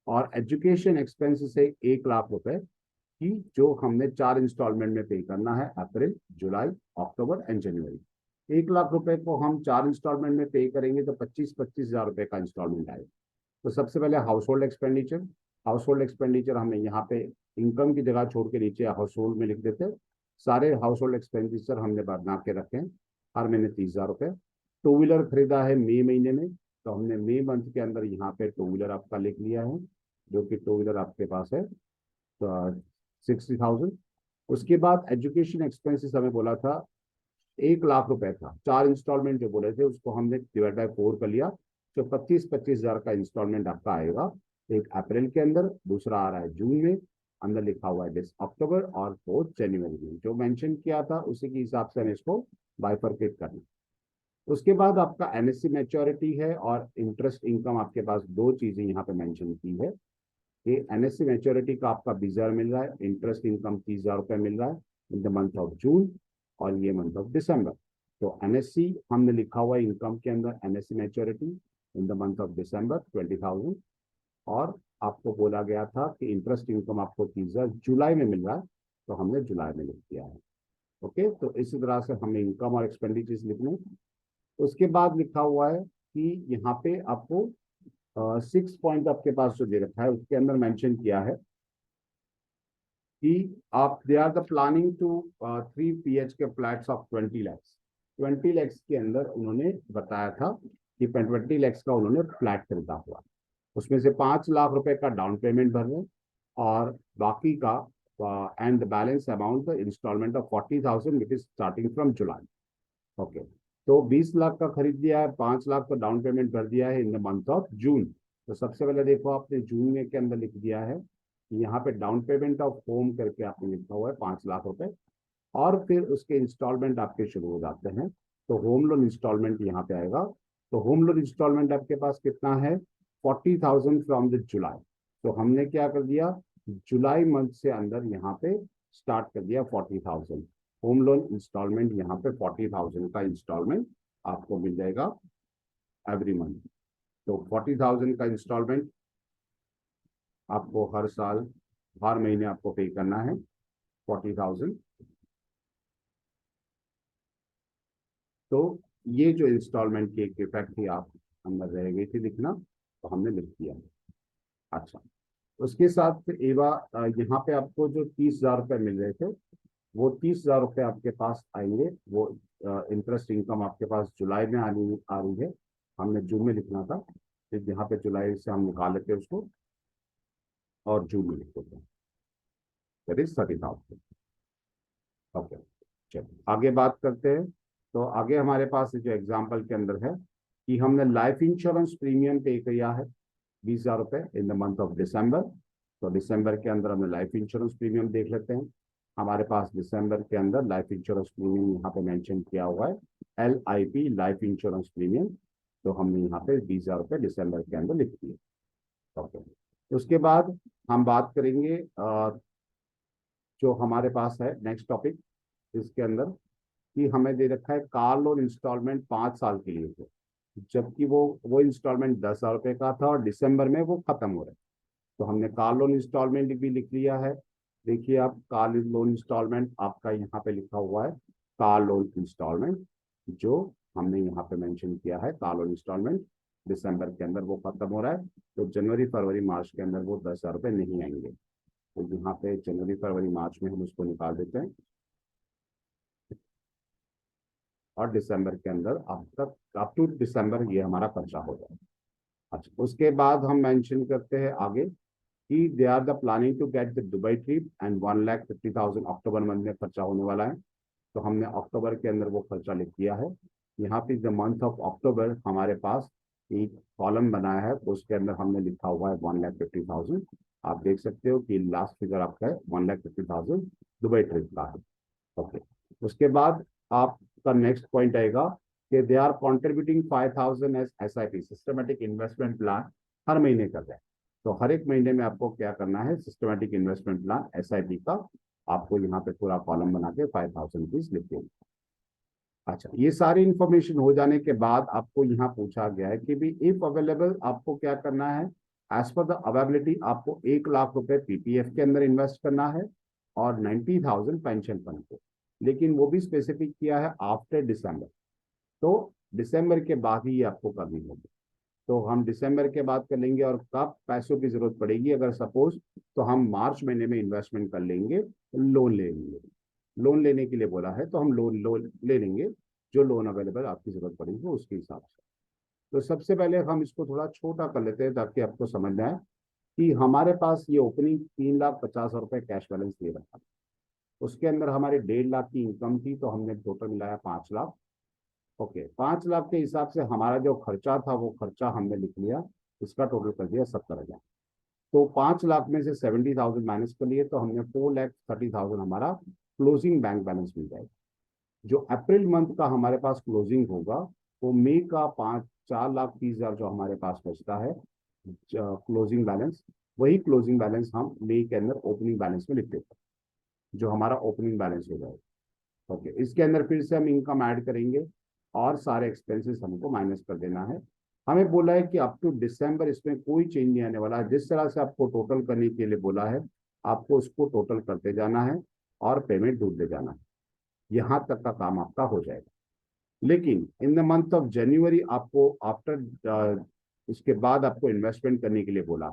और एजुकेशन एक्सपेंसेस है 1 लाख रुपए की, जो हमने 4 इंस्टॉलमेंट में पे करना है, अप्रैल, जुलाई, अक्टूबर एंड जनवरी। 1 लाख रुपए को हम 4 इंस्टॉलमेंट में पे करेंगे तो 25,000 का इंस्टॉलमेंट आएगा। तो सबसे पहले house hold expenditure, house hold expenditure हमने यहाँ पे इनकम की जगह छोड़ के नीचे हाउस होल्ड में लिख देते हैं। सारे हाउस होल्ड एक्सपेंडिचर हमने बना के रखे हैं, हर महीने 30,000 रुपए। 2 व्हीलर खरीदा है मई महीने में, तो हमने मई मंथ के अंदर यहाँ पे 2 व्हीलर आपका लिख लिया है, जो कि 2 व्हीलर आपके पास है तो 60,000। उसके बाद एजुकेशन एक्सपेंसेस हमें बोला था 1 लाख रुपए था, 4 इंस्टॉलमेंट जो बोले थे उसको हमने डिवाइड बाय 4 कर लिया, तो 25,000 का इंस्टॉलमेंट आपका आएगा। एक अप्रैल के अंदर, दूसरा आ रहा है जून में, अंदर लिखा हुआ है दिस अक्टूबर, और फोर्थ जनवरी में। जो मेंशन किया था उसी के हिसाब से हमें इसको बाइफरकेट करना। उसके बाद आपका NSC मैच्योरिटी है और इंटरेस्ट इनकम, आपके पास दो चीजें यहाँ पे मेंशन की है। ये NSC मैच्योरिटी का आपका 20,000 मिल रहा है, इंटरेस्ट इनकम 30,000 रुपये मिल रहा है। In the month of June और ये मंथ ऑफ दिसंबर। तो एनएससी हमने लिखा हुआ है इनकम के अंदर, NSC maturity in the month of December 20,000। और आपको बोला गया था कि इंटरेस्ट इनकम आपको 30,000 जुलाई में मिल रहा है, तो हमने जुलाई में लिख दिया है। ओके, तो इसी तरह से हमें इनकम और एक्सपेंडिचर्स लिखने। उसके बाद लिखा हुआ है कि यहाँ पे आपको 6 पॉइंट आपके पास जो दे रखा है उसके अंदर मेंशन किया है कि आप they are the planning to 3 BHK flats of 20 lakhs। 20 lakhs के अंदर उन्होंने बताया था कि 20 lakhs का उन्होंने फ्लैट खरीदा हुआ, उसमें से 5 लाख रुपए का डाउन पेमेंट भर रहे और बाकी का and the balance amount instalment of 40,000 which is starting from July. Okay, तो 20 लाख का खरीद दिया है, 5 लाख का डाउन पेमेंट भर दिया है in the month of June. तो सबसे पहले देखो आपने जून में के अंदर लिख दिया है, यहाँ पे डाउन पेमेंट ऑफ होम करके आपने लिखा हुआ है 5 लाख रुपए, और फिर उसके इंस्टॉलमेंट आपके शुरू हो जाते हैं। तो होम लोन इंस्टॉलमेंट यहाँ पे आएगा। तो होम लोन इंस्टॉलमेंट आपके पास कितना है, 40,000 फ्रॉम द जुलाई। तो हमने क्या कर दिया, जुलाई मंथ से अंदर यहाँ पे स्टार्ट कर दिया 40,000 होम लोन इंस्टॉलमेंट। यहाँ पे 40,000 का इंस्टॉलमेंट आपको मिल जाएगा एवरी मंथ। तो 40,000 का इंस्टॉलमेंट आपको हर साल, हर महीने आपको पे करना है 40,000। तो ये जो इंस्टॉलमेंट की एक इफेक्ट थी आप अंदर रह गई थी लिखना, तो हमने लिख दिया। अच्छा, उसके साथ एवा यहाँ पे आपको जो 30,000 रुपये मिल रहे थे, वो 30,000 रुपये आपके पास आएंगे। वो इंटरेस्ट इनकम आपके पास जुलाई में आ रही है, हमने जून में लिखना था, फिर यहाँ पे जुलाई से हम निकाल लेते हैं उसको और जून में लिख देते हैं, दैट इज 30,000। ओके, चलिए आगे बात करते हैं। तो आगे हमारे पास जो एग्जाम्पल के अंदर है कि हमने लाइफ इंश्योरेंस प्रीमियम पे किया है 20,000 रुपये इन द मंथ ऑफ दिसंबर। तो दिसंबर के अंदर हमने लाइफ इंश्योरेंस प्रीमियम देख लेते हैं। हमारे पास दिसंबर के अंदर लाइफ इंश्योरेंस प्रीमियम यहाँ पे मेंशन किया हुआ है, LIP लाइफ इंश्योरेंस प्रीमियम। तो हमने यहाँ पे 20,000 रुपये दिसंबर के अंदर लिख दिए। ओके, उसके बाद हम बात करेंगे जो हमारे पास है नेक्स्ट टॉपिक इसके अंदर, कि हमें दे रखा है कार लोन इंस्टॉलमेंट 5 साल के लिए थे, जबकि वो इंस्टॉलमेंट 10,000 रुपये का था और दिसंबर में वो खत्म हो रहा है। तो हमने कार लोन इंस्टॉलमेंट भी लिख लिया है। देखिए आप, कार लोन इंस्टॉलमेंट आपका यहाँ पे लिखा हुआ है, कार लोन इंस्टॉलमेंट जो हमने यहाँ पे मेंशन किया है, कार लोन इंस्टॉलमेंट दिसंबर के अंदर वो खत्म हो रहा है। तो जनवरी फरवरी मार्च के अंदर वो 10,000 रुपये नहीं आएंगे। तो यहाँ पे जनवरी फरवरी मार्च में हम उसको निकाल देते हैं और दिसंबर के अंदर अप टू दिसंबर ये हमारा खर्चा हो जाए। अच्छा, उसके बाद हम मेंशन करते हैं आगे कि they are the planning to get the Dubai trip and 1,50,000 October month में खर्चा होने वाला है। तो हमने अक्टूबर के अंदर वो खर्चा लिख दिया है। यहाँ पे द मंथ ऑफ अक्टूबर हमारे पास एक कॉलम बनाया है, उसके अंदर हमने लिखा हुआ है 1,50,000। आप देख सकते हो कि लास्ट फिगर आपका है 1,50,000 दुबई ट्रिप का है। ओके, उसके बाद आपका नेक्स्ट पॉइंट आएगा कि they are contributing 5,000 as SIP systematic investment plan, हर महीने कर रहे हैं। तो हर एक महीने में आपको क्या करना है, सिस्टमेटिक इन्वेस्टमेंट प्लान SIP का आपको यहाँ पे पूरा कॉलम बना के 5,000 रुपीज लिख देंगे। अच्छा, ये सारी इंफॉर्मेशन हो जाने के बाद आपको यहाँ पूछा गया है कि भी इफ अवेलेबल आपको क्या करना है, एज पर द अवेलेबिलिटी आपको 1 लाख रुपए PPF के अंदर इन्वेस्ट करना है और 90,000 पेंशन फंड को, लेकिन वो भी स्पेसिफिक किया है आफ्टर दिसंबर। तो दिसंबर के बाद ही ये आपको करनी होगी। तो हम दिसंबर के बाद कर लेंगे, और कब पैसों की जरूरत पड़ेगी अगर सपोज, तो हम मार्च महीने में इन्वेस्टमेंट कर लेंगे, लोन ले लेंगे। लोन लेने के लिए बोला है तो हम लोन लोन ले लेंगे, जो लोन अवेलेबल आपकी जरूरत पड़ेगी उसके हिसाब से। तो सबसे पहले हम इसको थोड़ा छोटा कर लेते हैं ताकि आपको समझ में आए कि हमारे पास ये ओपनिंग 3,50,000 रुपये कैश बैलेंस दे रखा था, उसके अंदर हमारे 1.5 लाख की इनकम थी, तो हमने टोटल मिलाया 5 लाख। ओके, 5 लाख के हिसाब से हमारा जो खर्चा था वो खर्चा हमने लिख लिया, इसका टोटल कर दिया 70,000। तो 5 लाख में से 70,000 माइनस कर लिए, तो हमने 4,30,000 हमारा क्लोजिंग बैंक बैलेंस मिल जाएगा। जो अप्रैल मंथ का हमारे पास क्लोजिंग होगा वो मई का 4,30,000 जो हमारे पास बचता है क्लोजिंग बैलेंस, वही क्लोजिंग बैलेंस हम मई के अंदर ओपनिंग बैलेंस में लिख देते हैं। जो हमारा ओपनिंग बैलेंस हो जाएगा। ओके, इसके अंदर फिर से हम इनकम ऐड करेंगे और सारे एक्सपेंसेस हमको माइनस कर देना है। हमें बोला है कि अप टू दिसंबर इसमें कोई चेंज नहीं आने वाला है। जिस तरह से आपको टोटल करने के लिए बोला है, आपको उसको टोटल करते जाना है और पेमेंट ढूंढते जाना है। यहाँ तक का काम आपका हो जाएगा। लेकिन इन द मंथ ऑफ जनवरी आपको आफ्टर इसके बाद आपको इन्वेस्टमेंट करने के लिए बोला।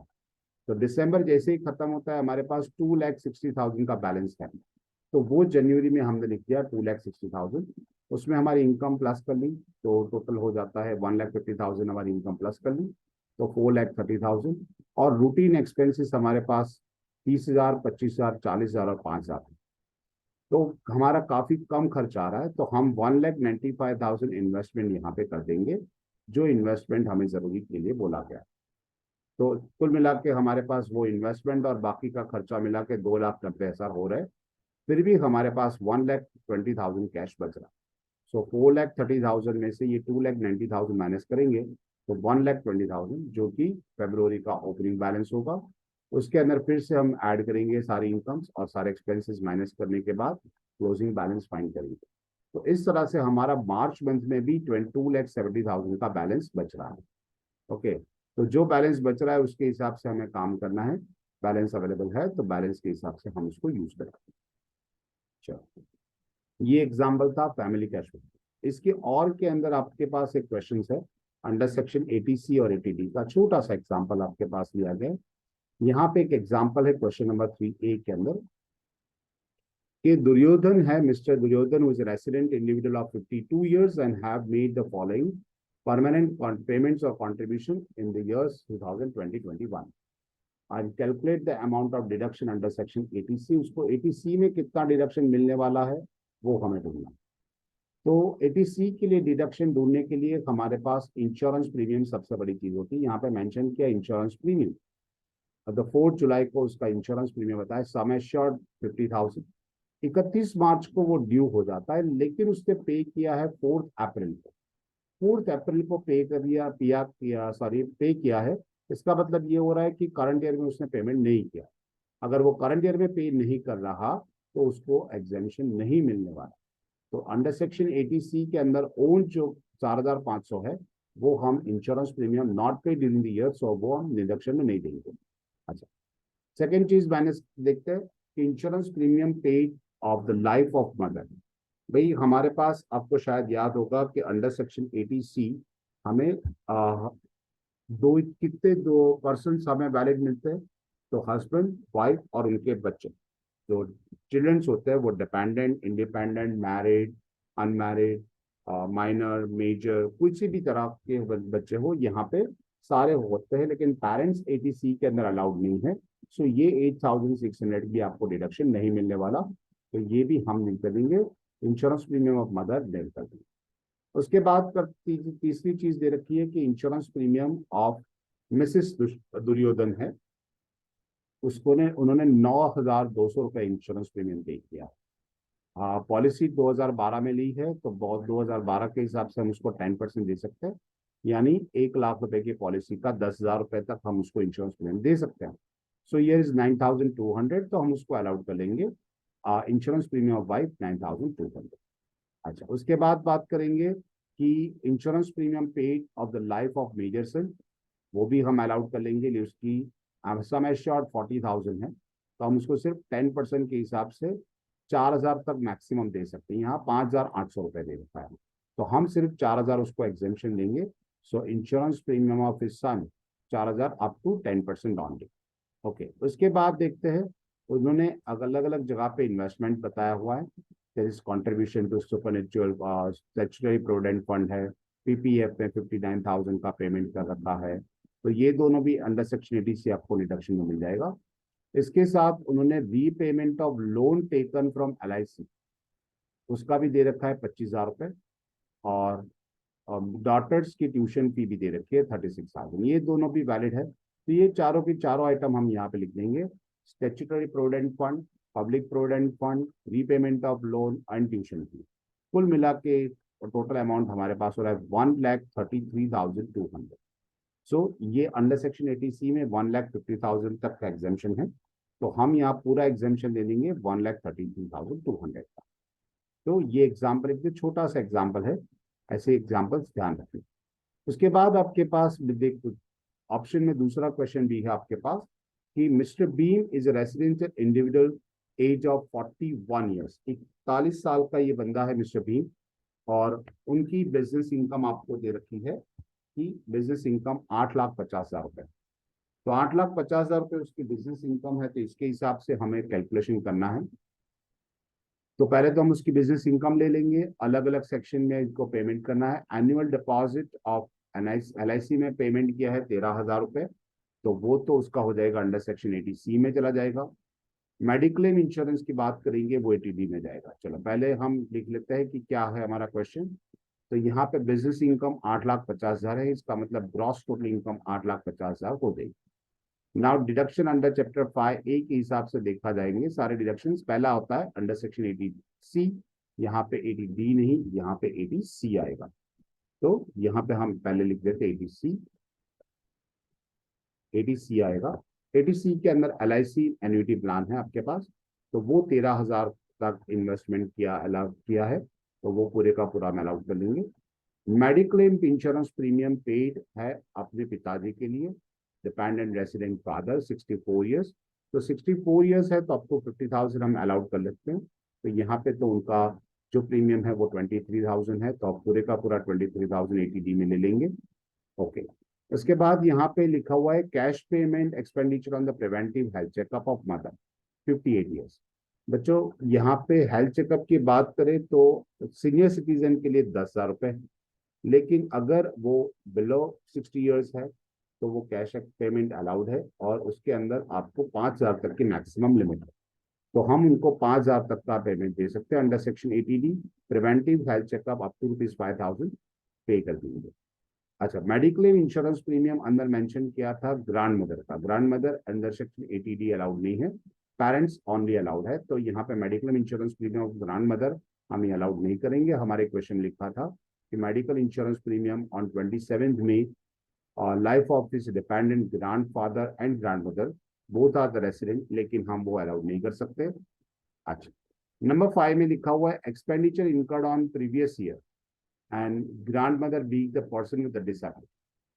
तो दिसंबर जैसे ही खत्म होता है, हमारे पास 2,60,000 का बैलेंस है। तो वो जनवरी में हमने लिख दिया 2,60,000। उसमें हमारी इनकम प्लस कर ली, तो टोटल हो जाता है 1,50,000 हमारी इनकम प्लस कर ली, तो 4,30,000। और रूटीन एक्सपेंसेस हमारे पास 30,000, 25,000, 40,000 और 5,000। तो हमारा काफी कम खर्च आ रहा है, तो हम 1,95,000 इन्वेस्टमेंट यहाँ पे कर देंगे, जो इन्वेस्टमेंट हमें जरूरी के लिए बोला गया। तो कुल मिला के हमारे पास वो इन्वेस्टमेंट और बाकी का खर्चा मिला के 2,90,000 हो रहा है। फिर भी हमारे पास 1,20,000 कैश बच रहा है। सो 4,30,000 में से ये 2,90,000 माइनस करेंगे, तो 1,20,000 जो कि फरवरी का ओपनिंग बैलेंस होगा। उसके अंदर फिर से हम ऐड करेंगे सारी इनकम्स और सारे एक्सपेंसेस माइनस करने के बाद क्लोजिंग बैलेंस फाइंड करेंगे। तो इस तरह से हमारा मार्च मंथ में भी 2,70,000 का बैलेंस बच रहा है। ओके, तो जो बैलेंस बच रहा है उसके हिसाब से हमें काम करना है। बैलेंस अवेलेबल है तो बैलेंस के हिसाब से हम इसको यूज करेंगे। चलो, ये एग्जाम्पल था फैमिली कैश फ्लो। इसके और के अंदर आपके पास एक क्वेश्चन है अंडर सेक्शन 80C और 80D का, छोटा सा एग्जाम्पल आपके पास लिया गया। यहाँ पे एक एग्जाम्पल है क्वेश्चन नंबर 3A के अंदर कि दुर्योधन है, mister Duryodhan was a resident individual of 52 years and have made the following permanent payments or contribution in the years 2020-21 and calculate the amount of deduction under section 80C। उसको 80C में कितना deduction मिलने वाला है वो हमें ढूंढना। तो 80C के लिए डिडक्शन ढूंढने के लिए हमारे पास इंश्योरेंस प्रीमियम सबसे बड़ी चीज होती है। यहाँ पे मेंशन किया इंश्योरेंस प्रीमियम। द 4 जुलाई को उसका इंश्योरेंस प्रीमियम बताया, सम एश्योर्ड 50,000। 31 मार्च को वो ड्यू हो जाता है, लेकिन उसने पे किया है 4 अप्रैल को। 4 अप्रैल को पे कर दिया, पे किया है। इसका मतलब ये हो रहा है कि करंट ईयर में उसने पेमेंट नहीं किया। अगर वो करंट ईयर में पे नहीं कर रहा तो उसको एग्जामिशन नहीं मिलने वाला। तो अंडर सेक्शन 80C के अंदर ओन जो 4,500 है वो हम insurance premium not paid during the year, so वो हम डिडक्शन में नहीं देंगे। अच्छा, सेकेंड चीज मैंने देखते हैं कि insurance premium paid of the life of mother. भाई हमारे पास, आपको शायद याद होगा कि अंडर सेक्शन 80C हमें दो पर्सन हमें वैलिड मिलते हैं। तो हस्बैंड, वाइफ और उनके बच्चे, जो चिल्ड्रंस होते हैं वो dependent, independent, married, unmarried, minor, major, किसी भी तरह के बच्चे हो यहाँ पे सारे होते हैं। लेकिन पेरेंट्स 80C के अंदर अलाउड नहीं है। सो ये 8,600 की आपको डिडक्शन नहीं मिलने वाला। तो ये भी हम नहीं करेंगे, इंश्योरेंस प्रीमियम ऑफ मदर नहीं कर देंगे। उसके बाद तीसरी चीज दे रखी है कि insurance premium of Mrs Duryodhan है, उसको ने उन्होंने 9,200 रुपये इंश्योरेंस प्रीमियम पे किया। पॉलिसी 2012 में ली है, तो बहुत 2012 के हिसाब से हम उसको 10% दे सकते हैं। यानी 1,00,000 रुपए की पॉलिसी का 10,000 रुपए तक हम उसको इंश्योरेंस प्रीमियम दे सकते हैं। सो ईयर इज 9,200, तो हम उसको अलाउड कर लेंगे। Insurance premium of wife 9,200। अच्छा, उसके बाद बात करेंगे कि insurance premium paid of the life of major son, वो भी हम अलाउड कर लेंगे। उसकी सम एश्योर्ड 40,000 है, तो हम उसको सिर्फ 10% के हिसाब से 4,000 तक मैक्सिमम दे सकते हैं। यहाँ 5,800 रुपये दे रखा है, तो हम सिर्फ 4,000 उसको एग्जेम्पशन देंगे। So insurance premium of his son 4,000 up to 10% only. Okay, उसके बाद देखते हैं उन्होंने अलग अलग जगह पे इन्वेस्टमेंट बताया हुआ है। There is contribution to supernatural statutory provident fund है, पीपीएफ में 59,000 का पेमेंट कर रखा है। तो ये दोनों भी अंडर सेक्शन 80 से आपको डिडक्शन में मिल जाएगा। इसके साथ उन्होंने repayment of loan taken from LIC, उसका भी दे रखा है 25,000 रुपये। और डॉटर्स की ट्यूशन फी भी दे रखी है 36,000। ये दोनों भी वैलिड है। तो ये चारों की चारों आइटम हम यहाँ पे लिख देंगे। Statutory provident fund, public provident fund, repayment of loan and tuition fee, कुल मिला के टोटल अमाउंट हमारे पास हो रहा है 1,33,200। सो ये अंडर सेक्शन 80C में 1,50,000 तक का एग्जामेशन है। तो हम यहाँ पूरा एग्जामेशन ले लेंगे 1,32,200 का। तो ये एग्जाम्पल एक छोटा सा एग्जाम्पल है, ऐसे एग्जाम्पल्स ध्यान रखें। उसके बाद आपके पास देख ऑप्शन में दूसरा क्वेश्चन भी है आपके पास कि mister Bheem is a residential individual age of 41 years. 41 साल का ये बंदा है मिस्टर बीम, और उनकी बिजनेस इनकम आपको दे रखी है कि बिजनेस इनकम 8,50,000 रुपए। तो 8,50,000 रुपए उसकी बिजनेस इनकम है, तो इसके हिसाब से हमें कैलकुलेशन करना है। तो पहले तो हम उसकी बिजनेस इनकम ले लेंगे, अलग अलग सेक्शन में इसको पेमेंट करना है। एनुअल डिपॉजिट ऑफ LIC में पेमेंट किया है 13,000 रुपए, तो वो तो उसका हो जाएगा अंडर सेक्शन 80C में चला जाएगा। मेडिक्लेम इंश्योरेंस की बात करेंगे, वो 80D में जाएगा। चलो पहले हम लिख लेते हैं कि क्या है हमारा क्वेश्चन। तो यहाँ पे बिजनेस इनकम 8,50,000 है, इसका मतलब ग्रॉस टोटल इनकम 8,50,000 हो जाएगी। Now deduction under chapter 5A के हिसाब से देखा जाएंगे सारे डिडक्शन। पहला होता है अंडर सेक्शन 80C, यहाँ पे 80D नहीं, यहाँ पे 80C आएगा। तो यहाँ पे हम पहले लिख देते 80C, 80C आएगा। 80C के अंदर LIC एन्युटी प्लान है आपके पास, तो वो 13,000 तक इन्वेस्टमेंट किया अलाउ किया है, तो वो पूरे का पूरा हम अलाउ कर लेंगे। मेडिक्लेम इंश्योरेंस प्रीमियम पेड है अपने पिताजी के लिए, डिपेंडेंट रेसिडेंट फादर 64 ईयर्स। तो 64 ईयर्स है तो आपको 50,000 हम अलाउड कर लेते हैं। तो यहाँ पे तो उनका जो प्रीमियम है वो 23,000 है, तो आप पूरे का पूरा 23,000 80D में ले लेंगे। ओके। उसके बाद यहाँ पे लिखा हुआ है cash payment expenditure on the preventive health checkup of mother 58 years. बच्चों यहाँ पे हेल्थ चेकअप की बात करें तो सीनियर सिटीजन के लिए 10,000 रुपए, लेकिन अगर वो बिलो 60 ईयर्स है तो वो कैश पेमेंट अलाउड है, और उसके अंदर आपको 5,000 तक की मैक्सिमम लिमिट है। तो हम उनको 5,000 तक का पेमेंट दे सकते हैं under section 80D। Preventive health checkup up to ₹5,000 pay कर देंगे। अच्छा, मेडिक्लेम इंश्योरेंस प्रीमियम अंदर मेंशन किया था ग्रैंड मदर का। Grand mother under section 80D allowed नहीं है, पेरेंट्स ओनली अलाउड है। तो यहाँ पे mediclaim insurance premium of grand mother हम ये अलाउड नहीं करेंगे। हमारे क्वेश्चन लिखा था कि medical insurance premium on 27 May life of this dependent grand father and grand mother both are the resident, लेकिन हम वो अलाउड नहीं कर सकते। अच्छा, नंबर 5 में लिखा हुआ है expenditure incurred on previous year and grand mother being the person with the disable.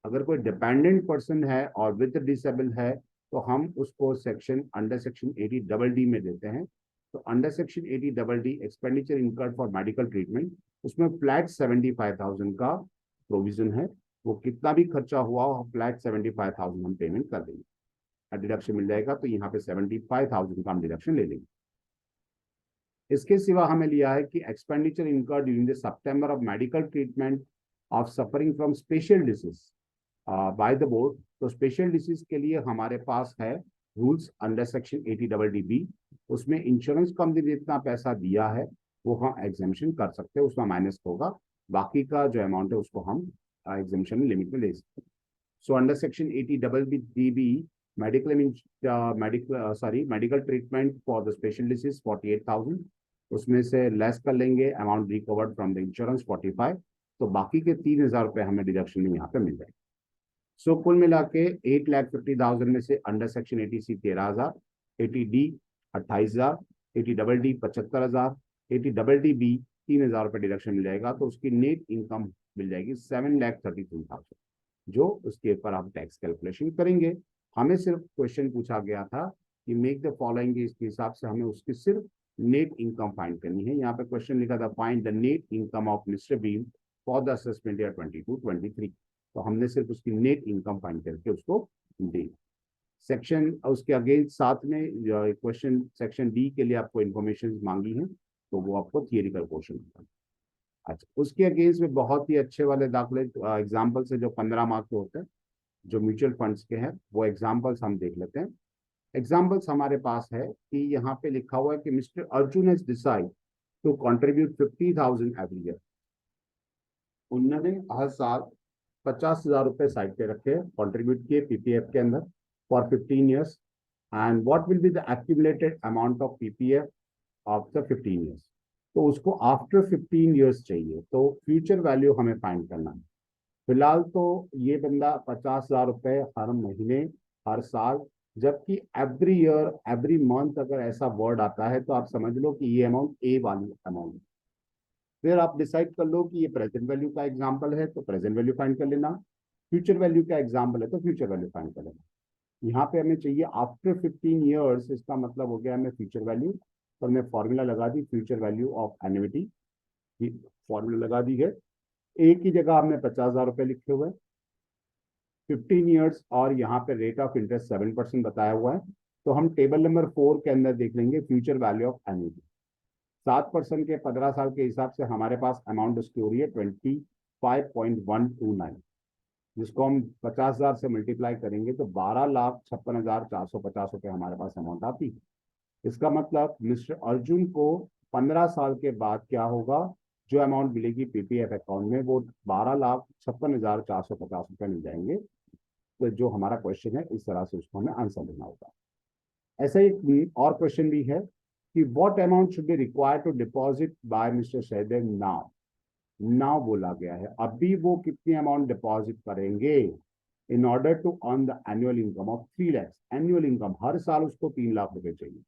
अगर कोई डिपेंडेंट पर्सन है और विद डिसेबल है तो हम उसको सेक्शन अंडर सेक्शन 80DD में देते हैं। तो under section 80DD expenditure incurred for medical treatment, उसमें फ्लैट 75,000 का प्रोविजन है। वो कितना भी खर्चा हुआ फ्लैट 75,000 हम पेमेंट कर देंगे, डिडक्शन मिल जाएगा। तो यहाँ पे 75,000 का हम डिडक्शन ले लेंगे। इसके सिवा हमें लिया है कि expenditure incurred during the September of medical treatment of suffering from special disease by the board. तो स्पेशल डिसीज के लिए हमारे पास है रूल्स अंडर सेक्शन 80DD। उसमें इंश्योरेंस कंपनी ने जितना पैसा दिया है वो हम एग्जामेशन कर सकते हैं, उसमें माइनस होगा, बाकी का जो अमाउंट है उसको हम एग्जामेशन लिमिट में ले सकते हैं। So under section 80DD medical treatment for the special disease 48,000, उसमें से लेस कर लेंगे amount recovered from the insurance 45, तो बाकी के 3,000 रुपए हमें डिडक्शन में यहाँ पे मिल जाएगा। सो कुल मिला के 8,50,000 में से under section 80C 13,000, 80D 28,000, 80DD 75,000, 80DD 3,000 रुपए डिडक्शन मिल जाएगा। तो उसकी नेट इनकम मिल जाएगी 7,33,000, जो उसके ऊपर आप टैक्स कैलकुलेशन करेंगे। हमें सिर्फ क्वेश्चन पूछा गया था कि मेक द फॉलोइंग, इसके हिसाब से हमें उसकी सिर्फ नेट इनकम फाइंड करनी है। यहाँ पे क्वेश्चन लिखा था find the net income of mister beam for the assessment year 22-23। तो हमने सिर्फ उसकी नेट इनकम फाइंड करके उसको दी। सेक्शन उसके अगेंस्ट साथ में क्वेश्चन सेक्शन D के लिए आपको इन्फॉर्मेशन मांगी है, तो वो आपको थियरिकल क्वेश्चन होगा। अच्छा, उसके अगेंस्ट में बहुत ही अच्छे वाले दाखिले एग्जाम्पल से जो 15 मार्क्स के होते हैं जो म्यूचुअल फंड्स के हैं, वो एग्जाम्पल्स हम देख लेते हैं। एग्जाम्पल्स हमारे पास है कि यहाँ पे लिखा हुआ है कि mister Arjun has decide to contribute 50,000 every year. उन्होंने हर साल 50,000 रुपए साइड पे रखे, कंट्रीब्यूट किए PPF के अंदर for 15 years. And what will be the accumulated amount of PPF of the 15 years. तो उसको आफ्टर 15 ईयर्स चाहिए, तो फ्यूचर वैल्यू हमें फाइंड करना है। फिलहाल तो ये बंदा 50,000 रुपए हर महीने हर साल जबकि एवरी ईयर एवरी मंथ अगर ऐसा वर्ड आता है तो आप समझ लो कि ये अमाउंट ए वाली अमाउंट। फिर आप डिसाइड कर लो कि ये प्रेजेंट वैल्यू का एग्जाम्पल है तो प्रेजेंट वैल्यू फाइंड कर लेना, फ्यूचर वैल्यू का एग्जाम्पल है तो फ्यूचर वैल्यू फाइंड कर लेना। यहाँ पे हमें चाहिए आफ्टर 15 ईयर्स, इसका मतलब हो गया हमें फ्यूचर वैल्यू। और मैं फॉर्मूला लगा the future value of annuity की, फॉर्मूला लगा दी है। एक ही जगह हमने 50,000 रुपये लिखे हुए हैं, 15 ईयर्स, और यहाँ पे रेट ऑफ इंटरेस्ट 7% बताया हुआ है। तो हम टेबल नंबर 4 के अंदर देख लेंगे फ्यूचर वैल्यू ऑफ एन्युटी। 7% के 15 साल के हिसाब से हमारे पास अमाउंट उसकी हो रही है 25.129, जिसको हम 50,000 से मल्टीप्लाई करेंगे तो 12,56,450 रुपये हमारे पास अमाउंट आती है। इसका मतलब मिस्टर अर्जुन को 15 साल के बाद क्या होगा, जो अमाउंट मिलेगी पीपीएफ अकाउंट में वो 12,56,450 रुपये मिल जाएंगे। तो जो हमारा क्वेश्चन है इस तरह से उसको हमें आंसर देना होगा। ऐसा ही और क्वेश्चन भी है कि what amount should be required to deposit by Mr Sahdev now. Now बोला गया है, अभी वो कितनी अमाउंट डिपॉजिट करेंगे in order to earn the annual income of 3 lakh. Annual income हर साल उसको 3 लाख रुपए चाहिए,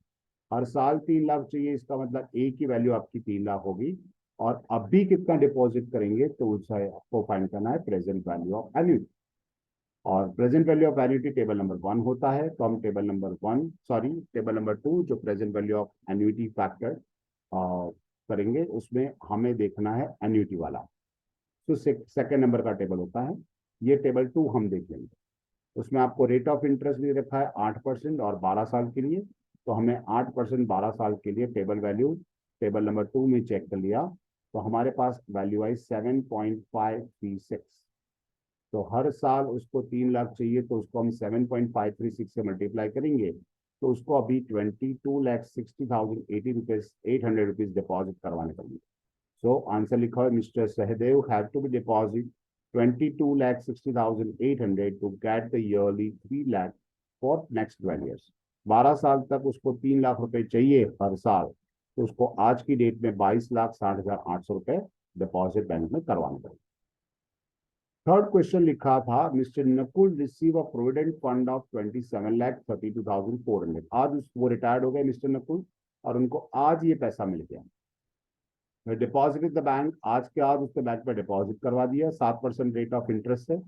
हर साल 3 लाख चाहिए। इसका मतलब ए की वैल्यू आपकी 3 लाख होगी, और अभी कितना डिपॉजिट करेंगे तो उसे आपको फाइंड करना है प्रेजेंट वैल्यू ऑफ एन्युटी। और present value of annuity table number 1 होता है, तो हम टेबल नंबर 2 जो present value of annuity factor करेंगे उसमें हमें देखना है एन्युटी वाला। तो सेकेंड नंबर का टेबल होता है, ये टेबल 2 हम देख लेंगे। उसमें आपको रेट ऑफ इंटरेस्ट भी रखा है 8% और 12 साल के लिए। तो हमें 8% 12 साल के लिए टेबल वैल्यू टेबल नंबर 2 में चेक कर लिया, तो हमारे पास वैल्यू आई 7.536। तो हर साल उसको 3 लाख चाहिए, तो उसको हम 7.536 से मल्टीप्लाई करेंगे तो उसको अभी 22,60,080 रुपीज 800 रुपीज डिपॉजिट करवाने पड़ेंगे। सो आंसर लिखा है mister Sahdev have to be deposit 22,60,800 to get the yearly 3 lakh for next 12 years. 12 साल तक उसको 3 लाख रुपए चाहिए हर साल, तो उसको आज की डेट में 22,60,800 रुपए डिपॉजिट बैंक में करवाने पड़ेंगे। थर्ड क्वेश्चन लिखा था mister Nakul receive a provident fund of 27,32,400। आज वो रिटायर्ड हो गए मिस्टर नकुल, और उनको आज ये पैसा मिल गया। डिपॉजिट द बैंक, आज के आज उसके बैंक में डिपॉजिट करवा दिया, 7% रेट ऑफ इंटरेस्ट है।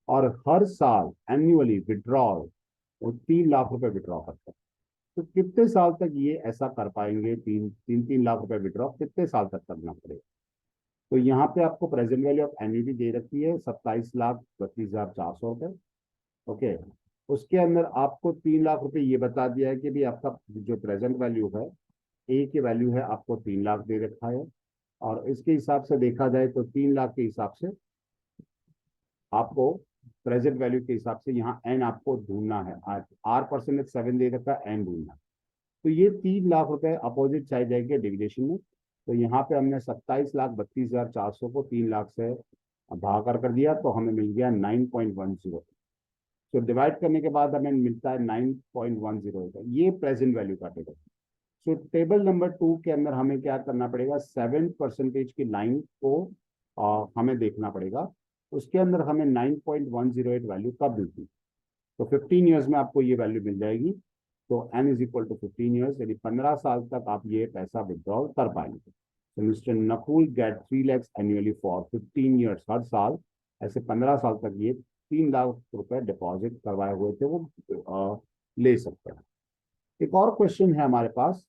और हर साल एनुअली विड्रॉल वो 3 लाख रुपए विड्रॉ करते हैं। तो कितने साल तक ये ऐसा कर पाएंगे, 3 लाख रुपए विड्रॉ कितने साल तक करना पड़ेगा। तो यहाँ पे आपको प्रेजेंट वैल्यू ऑफ एन्युटी दे रखी है 27,32,400 रुपए। ओके, उसके अंदर आपको 3 लाख रुपए ये बता दिया है कि भी आपका जो प्रेजेंट वैल्यू है, ए की वैल्यू है आपको 3 लाख दे रखा है। और इसके हिसाब से देखा जाए तो 3 लाख के हिसाब से आपको प्रेजेंट वैल्यू के हिसाब से यहाँ एन आपको ढूंढना है। आर परसेंटेज 7 दे रखा है, एन ढूंढना है। तो ये 3 लाख रुपए अपोजिट साइड जाएंगे डिविडेशन में। तो यहाँ पे हमने 27,32,400 को 3 लाख से भागाकार कर दिया, तो हमें मिल गया 9.10। तो डिवाइड करने के बाद हमें मिलता है 9.10। ये प्रेजेंट वैल्यू का टेबल। सो टेबल नंबर 2 के अंदर हमें क्या करना पड़ेगा, 7% की लाइन को हमें देखना पड़ेगा। उसके अंदर हमें 9.108 वैल्यू कब मिलती है, तो 15 ईयर्स में आपको ये वैल्यू मिल जाएगी। तो n is equal to 15 years, यानी 15 साल तक आप ये पैसा विड्रॉल कर पाएंगे। तो Mr Nakul get 3 lakhs annually for 15 years. हर साल ऐसे 15 साल तक ये 3 लाख रुपए डिपॉजिट करवाए हुए थे वो ले सकते हैं। एक और क्वेश्चन है हमारे पास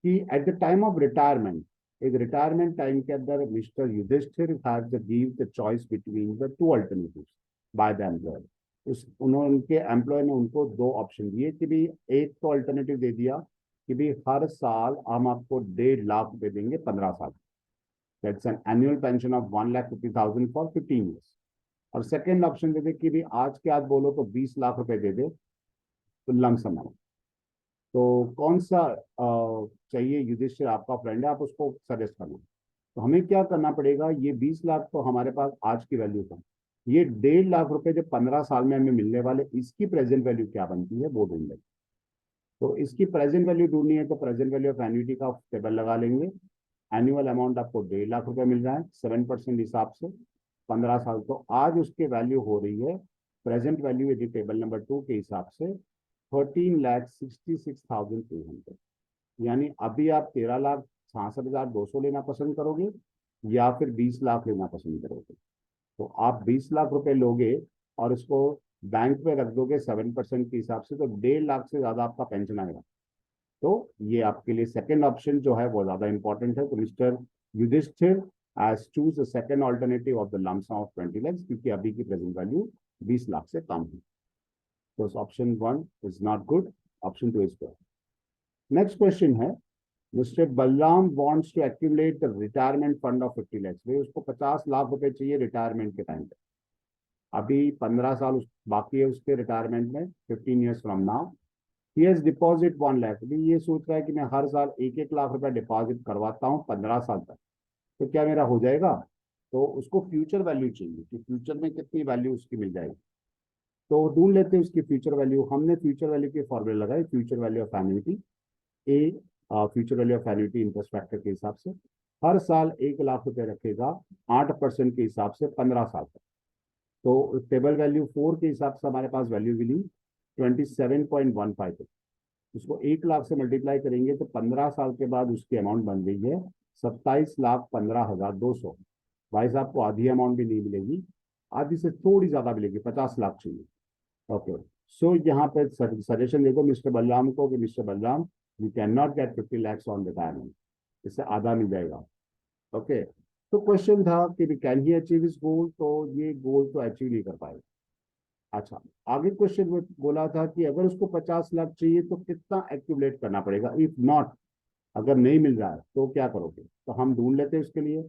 कि at the time of retirement, एक रिटायरमेंट टाइम के अंदर mister Yudhishthir have to give the choice between the two alternatives by the employer. उन्होंने उनके एम्प्लॉय ने उनको दो ऑप्शन दिए कि भी एक तो अल्टरनेटिव दे दिया कि भी हर साल हम आपको 1.5 लाख रुपए देंगे 15 साल, that's an annual pension of 1,50,000 for 15 years. और सेकेंड ऑप्शन दे दे कि भी आज के आज बोलो तो 20 लाख रुपए दे दे, तो लमसम। तो कौन सा चाहिए, युधिष्ठिर आपका फ्रेंड है, आप उसको सजेस्ट करना। तो हमें क्या करना पड़ेगा, ये 20 लाख तो हमारे पास आज की वैल्यू था, ये 1.5 लाख रुपए जो 15 साल में हमें मिलने वाले, इसकी प्रेजेंट वैल्यू क्या बनती है वो ढूंढ लेंगे। तो इसकी प्रेजेंट वैल्यू ढूंढनी है तो प्रेजेंट वैल्यू ऑफ एन्युटी का टेबल लगा लेंगे। एनुअल अमाउंट आपको 1.5 लाख रुपए मिल रहा है 7% हिसाब से 15 साल, तो आज उसकी वैल्यू हो रही है, प्रेजेंट वैल्यू यदि टेबल नंबर 2 के हिसाब से 13,66,200, यानी अभी आप 13,66,200 लेना पसंद करोगे या फिर 20 लाख लेना पसंद करोगे? तो आप 20 लाख रुपए लोगे और इसको बैंक में रख दोगे 7% के हिसाब से, तो 1.5 लाख से ज्यादा आपका पेंशन आएगा। तो ये आपके लिए सेकंड ऑप्शन जो है वो ज्यादा इंपॉर्टेंट है। तो mister Yudhishthir has choose the second alternative of the lump sum of 20 lakhs, क्योंकि अभी की प्रेजेंट वैल्यू 20 लाख से कम है। तो option 1 is not good, option 2 is good. Next question है, Mr Balram wants to accumulate the retirement fund of 50 lakhs। भाई उसको 50 लाख रुपए चाहिए रिटायरमेंट के टाइम पे। अभी 15 साल बाकी है उसके रिटायरमेंट में, 15 years from now. He has deposit 1 lakh. अभी ये सोच रहा है कि मैं हर साल 1-1 लाख रुपए डिपॉजिट करवाता हूँ 15 साल तक, तो क्या मेरा हो जाएगा? तो उसको फ्यूचर वैल्यू चाहिए कि फ्यूचर में कितनी वैल्यू उसकी मिल जाएगी। तो ढूंढ लेते हैं उसकी फ्यूचर वैल्यू। हमने फ्यूचर वैल्यू के फॉर्मूले लगाए, future value of annuity A, future value of annuity interest factor के हिसाब से हर साल 1 लाख रुपए रखेगा 8% के हिसाब से 15 साल तक। तो टेबल वैल्यू 4 के हिसाब से हमारे पास वैल्यू मिली 27.15। उसको 1 लाख से मल्टीप्लाई करेंगे तो 15 साल के बाद उसकी अमाउंट बन गई है 27,15,200। भाई साहब को आधी अमाउंट भी नहीं मिलेगी, आधी से थोड़ी ज्यादा मिलेगी, 50 लाख चाहिए। ओके, सो यहाँ पे सजेशन देखो मिस्टर बलराम को कि mister Balram, you can not gate 50 lakhs on retirement, इससे आधा मिल जाएगा। ओके, तो क्वेश्चन था कि कैन ही अचीव इस गोल, तो ये गोल तो अचीव नहीं कर पाएगा। अच्छा, आगे क्वेश्चन में बोला था कि अगर उसको 50 लाख चाहिए तो कितना एक्यूमुलेट करना पड़ेगा, इफ नॉट, अगर नहीं मिल रहा है तो क्या करोगे? तो हम ढूंढ लेते हैं उसके लिए।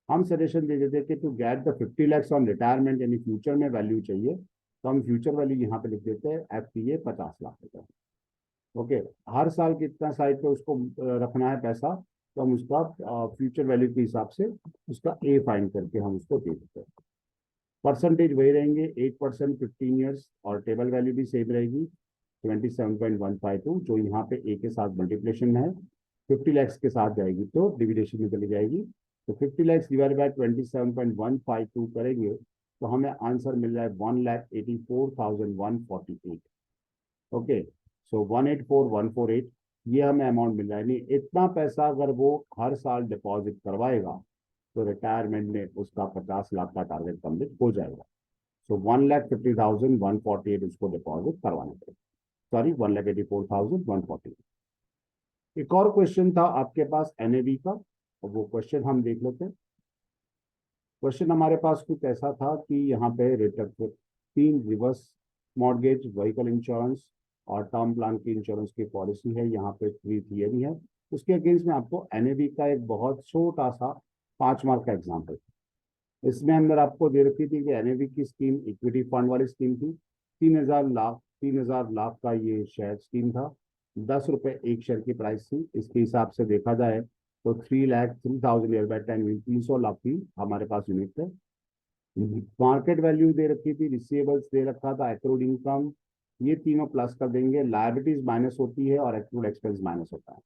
हम सजेशन दे देते कि to get the 50 lakhs on retirement, यानी फ्यूचर में वैल्यू चाहिए, तो हम फ्यूचर वैल्यू यहाँ पे लिख देते हैं FPA 50 लाख रुपए। ओके, हर साल कितना साइड पे उसको रखना है पैसा, तो हम उसका फ्यूचर वैल्यू के हिसाब से उसका ए फाइंड करके हम उसको दे देते हैं। परसेंटेज वही रहेंगे 8%, 15 ईयर्स, और टेबल वैल्यू भी सेम रहेगी 27.152, जो यहाँ पे ए के साथ मल्टीप्लेशन है, 50 lakhs के साथ जाएगी तो डिविडेशन में चली जाएगी। तो 50 lakhs डिवाइड बाय 27.152 करेंगे तो हमें आंसर मिल रहा है 1,84,148। ओके, सो 184,148 ये हमें अमाउंट मिल रहा है। नहीं, इतना पैसा अगर वो हर साल डिपॉजिट करवाएगा तो रिटायरमेंट में उसका 50 लाख का टारगेट कंप्लीट हो जाएगा। सो 1,50,148 उसको डिपॉजिट करवाना पड़ेगा, सॉरी 1,84,148। एक और क्वेश्चन था आपके पास NAV का, और वो क्वेश्चन हम देख लेते हैं। क्वेश्चन हमारे पास कुछ ऐसा था कि यहाँ पे return 3 reverse mortgage, vehicle insurance और टर्म प्लान की इंश्योरेंस की पॉलिसी है, यहाँ पे 3 थियरी है। उसके अगेंस्ट में आपको NAV का एक बहुत छोटा सा 5 मार्क का एग्जाम्पल, इसमें अंदर आपको दे रखी थी कि NAV की स्कीम इक्विटी फंड वाली स्कीम थी। 3,000 लाख का ये शेयर स्कीम था। 10 रुपए एक शेयर की प्राइस थी। इसके हिसाब से देखा जाए तो 3,03,000/10 मीन 300 लाख की हमारे पास यूनिट है। मार्केट वैल्यू दे रखी थी, रिसीवेबल्स दे रखा था, एक्रूड इनकम, ये तीनों प्लस कर देंगे, लायबिलिटीज माइनस होती है और एक्रूड एक्सपेंस माइनस होता है,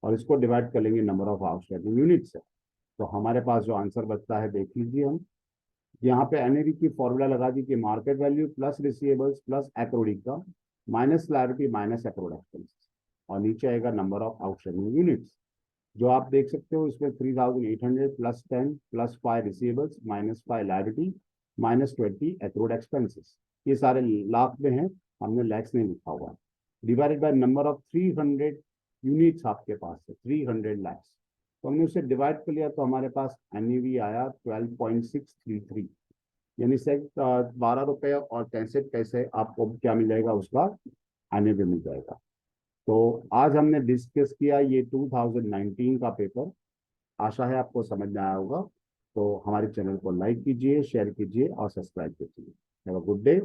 और इसको डिवाइड कर लेंगे नंबर ऑफ आउटस्टैंडिंग यूनिट्स से। तो हमारे पास जो आंसर बचता है देख लीजिए। हम यहाँ पे NAV की फॉर्मूला लगा दी कि market value plus receivables plus accrued income minus liability minus accrued expense, और नीचे आएगा नंबर ऑफ आउटस्टैंडिंग यूनिट्स, जो आप देख सकते हो इसमें 3,800 plus 10 plus 5 receivables minus 5 liability minus 20 accrued expenses. ये सारे लाख में है, हमने लैक्स नहीं लिखा हुआ। Divided by number of 300 units आपके पास है, 300 लैक्स, तो हमने उसे डिवाइड कर लिया तो हमारे पास NAV आया 12.633, यानी से 12 रुपए और 63 पैसे आपको क्या मिल जाएगा, उसका NAV मिल जाएगा। तो आज हमने डिस्कस किया ये 2019 का पेपर। आशा है आपको समझ में आया होगा। तो हमारे चैनल को लाइक कीजिए, शेयर कीजिए और सब्सक्राइब कीजिए। Have a good day.